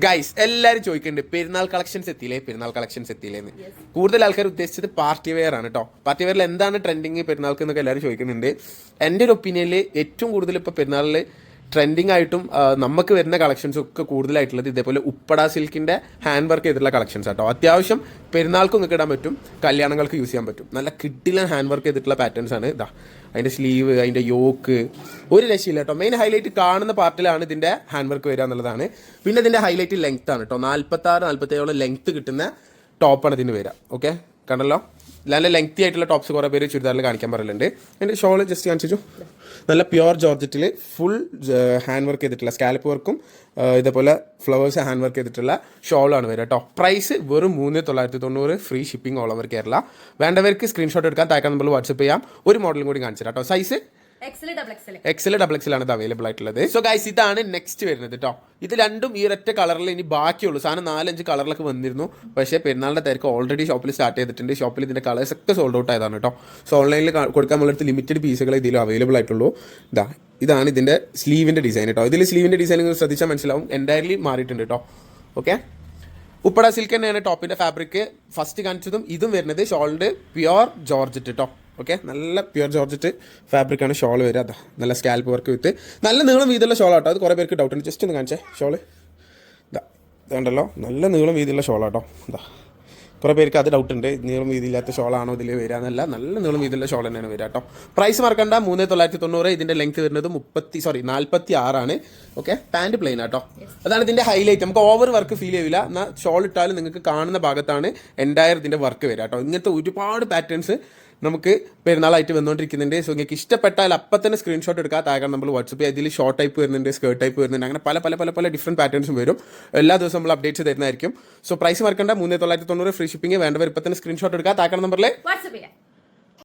Guys എല്ലാവരും ചോദിക്കുന്നുണ്ട് പെരുന്നാൾ കളക്ഷൻസ് എത്തിയില്ലേന്ന്. കൂടുതൽ ആൾക്കാർ ഉദ്ദേശിച്ചത് പാർട്ടി വെയർ ആണ് കേട്ടോ. പാർട്ടി വെയറിൽ എന്താണ് ട്രെൻഡിങ് പെരുന്നാൾക്ക് എന്നൊക്കെ എല്ലാവരും ചോദിക്കുന്നുണ്ട്. എൻ്റെ ഒരു ഒപ്പീനിയനിൽ ഏറ്റവും കൂടുതൽ ഇപ്പോൾ പെരുന്നാളിൽ ട്രെൻഡിങ് ആയിട്ടും നമുക്ക് വരുന്ന കളക്ഷൻസ് ഒക്കെ കൂടുതലായിട്ടുള്ളത് ഇതേപോലെ ഉപ്പട സിൽക്കിൻ്റെ ഹാൻഡ് വർക്ക് ചെയ്തിട്ടുള്ള കളക്ഷൻസ് ആട്ടോ. അത്യാവശ്യം പെരുന്നാൾക്കും നിങ്ങൾക്ക് ഇടാൻ പറ്റും, കല്യാണങ്ങൾക്ക് യൂസ് ചെയ്യാൻ പറ്റും. നല്ല കിഡിലൻ ഹാൻഡ് വർക്ക് ചെയ്തിട്ടുള്ള പാറ്റേൺസ് ആണ് ഇതാ. അതിൻ്റെ സ്ലീവ്, അതിൻ്റെ യോക്ക് ഒരു രക്ഷയില്ല കേട്ടോ. മെയിൻ ഹൈലൈറ്റ് കാണുന്ന പാർട്ടിലാണ് ഇതിൻ്റെ ഹാൻഡ് വർക്ക് വരിക എന്നുള്ളതാണ്. പിന്നെ ഇതിൻ്റെ ഹൈലൈറ്റ് ലെങ്ത് ആണ് കേട്ടോ. 46-47 ലെങ്ത് കിട്ടുന്ന ടോപ്പാണ് ഇതിന് വരിക. ഓക്കെ, കണ്ടല്ലോ, നല്ല ലെങ്തി ആയിട്ടുള്ള ടോപ്സ് കുറേ പേര് ചുരിദാറിൽ കാണിക്കാൻ പറയലുണ്ട്. എൻ്റെ ഷോള് ജസ്റ്റ് കാണിച്ചു. നല്ല പ്യുവർ ജോർജറ്റിൽ ഫുൾ ഹാൻഡ് വർക്ക് ചെയ്തിട്ടുള്ള സ്കാലപ്പ് വർക്കും ഇതേപോലെ ഫ്ലവേഴ്സ് ഹാൻഡ് വർക്ക് ചെയ്തിട്ടുള്ള ഷോളാണ് വരിക കേട്ടോ. പ്രൈസ് വെറും 3990, free shipping all over Kerala. വേണ്ടവർക്ക് സ്ക്രീൻഷോട്ട് എടുക്കാൻ താഴെ നമ്മൾ വാട്സപ്പ് ചെയ്യാം. ഒരു മോഡലും കൂടി കാണിച്ചു തരാം കേട്ടോ. സൈസ് XL XL ആണ് ഇത് അവൈലബിൾ ആയിട്ടുള്ളത്. സോ ഗൈസ്, ഇതാണ് നെക്സ്റ്റ് വരുന്നത് കേട്ടോ. ഇത് രണ്ടും ഈ ഒരൊറ്റ കളറിൽ ഇനി ബാക്കിയുള്ളൂ. സാധനം 4-5 കളറിലൊക്കെ വന്നിരുന്നു. പക്ഷേ പെരുന്നാളിൻ്റെ തിരക്ക് ഓൾറെഡി ഷോപ്പിൽ സ്റ്റാർട്ട് ചെയ്തിട്ടുണ്ട്. ഷോപ്പിൽ ഇതിൻ്റെ കളേഴ്സ് ഒക്കെ സോൾഡ് ഔട്ട് ആയതാണ് കേട്ടോ. സോ ഓൺലൈനിൽ കൊടുക്കാൻ നമ്മളടുത്ത് ലിമിറ്റഡ് പീസുകൾ ഇതിലും അവൈലബിൾ ആയിട്ടുള്ളൂ. ഇതാണ് ഇതിൻ്റെ സ്ലീവിൻ്റെ ഡിസൈൻ കേട്ടോ. ഇതിൽ സ്ലീവിൻ്റെ ഡിസൈൻ നിങ്ങൾ ശ്രദ്ധിച്ചാൽ മനസ്സിലാവും, എൻറ്റയർലി മാറിയിട്ടുണ്ട് കേട്ടോ. ഓക്കെ, ഉപ്പട സിൽക്ക് തന്നെയാണ് ടോപ്പിൻ്റെ ഫാബ്രിക്. ഫസ്റ്റ് കാണിച്ചതും ഇതും വരുന്നത് ഷോളിൻ്റെ പ്യുവർ ജോർജറ്റ് കേട്ടോ. ഓക്കെ, നല്ല പ്യുവർ ജോർജറ്റ് ഫാബ്രിക്കാണ് ഷോൾ വരിക. അതാ നല്ല സ്കാൽപ്പ് വർക്ക് വിത്ത് നല്ല നീളം വീതിയുള്ള ഷോളാട്ടോ. അത് കുറേ പേർക്ക് ഡൗട്ടുണ്ട്. ജസ്റ്റ് ഒന്ന് കാണിച്ചേ ഷോള്. ഇതുണ്ടല്ലോ, നല്ല നീളം വീതിയുള്ള ഷോളാട്ടോ. ഇതാ കുറേ പേർക്ക് അത് ഡൗട്ടുണ്ട്, നീളം വീതിയില്ലാത്ത ഷോളാണോ ഇതിൽ വരിക എന്നല്ല. നല്ല നീളം വീതിയുള്ള ഷോൾ തന്നെയാണ് വരിക കേട്ടോ. പ്രൈസ് മറക്കണ്ട, 3990. ഇതിൻ്റെ ലെങ്ത് വരുന്നത് 46 ഓക്കെ, പാൻറ് പ്ലെയിൻ ആട്ടോ. അതാണ് ഇതിൻ്റെ ഹൈലൈറ്റ്. നമുക്ക് ഓവർ വർക്ക് ഫീൽ ചെയ്യില്ല. എന്നാൽ ഷോൾ ഇട്ടാലും നിങ്ങൾക്ക് കാണുന്ന ഭാഗത്താണ് എൻറ്റയർ ഇതിൻ്റെ വർക്ക് വരിക കേട്ടോ. ഇങ്ങനത്തെ ഒരുപാട് പാറ്റേൺസ് നമുക്ക് പെരുന്നാളായിട്ട് വന്നുകൊണ്ടിരിക്കുന്നുണ്ട്. സോ നിങ്ങൾക്ക് ഇഷ്ടപ്പെട്ടാൽ അപ്പം തന്നെ സ്ക്രീൻഷോട്ട് എടുക്കുക. താഴെ നമ്മൾ വാട്സപ്പ് ഇതിൽ ഷോർട്ട് ടൈപ്പ് വരുന്നുണ്ട്, സ്കേർട്ട് ടൈപ്പ് വരുന്നുണ്ട്. അങ്ങനെ പല ഡിഫറെൻറ്റ് പാറ്റേൺസും വരും. എല്ലാ ദിവസവും നമ്മൾ അപ്ഡേറ്റ്സ് തരുന്നതായിരിക്കും. സോ പ്രൈസ് മറക്കണ്ട, 3990, ഫ്രീ ഷിപ്പിംഗ്. വേണ്ടവർ ഇപ്പം തന്നെ സ്ക്രീൻഷോട്ട് എടുക്കുക. താഴെ നമ്പറിൽ വാട്സപ്പ് ചെയ്യാം.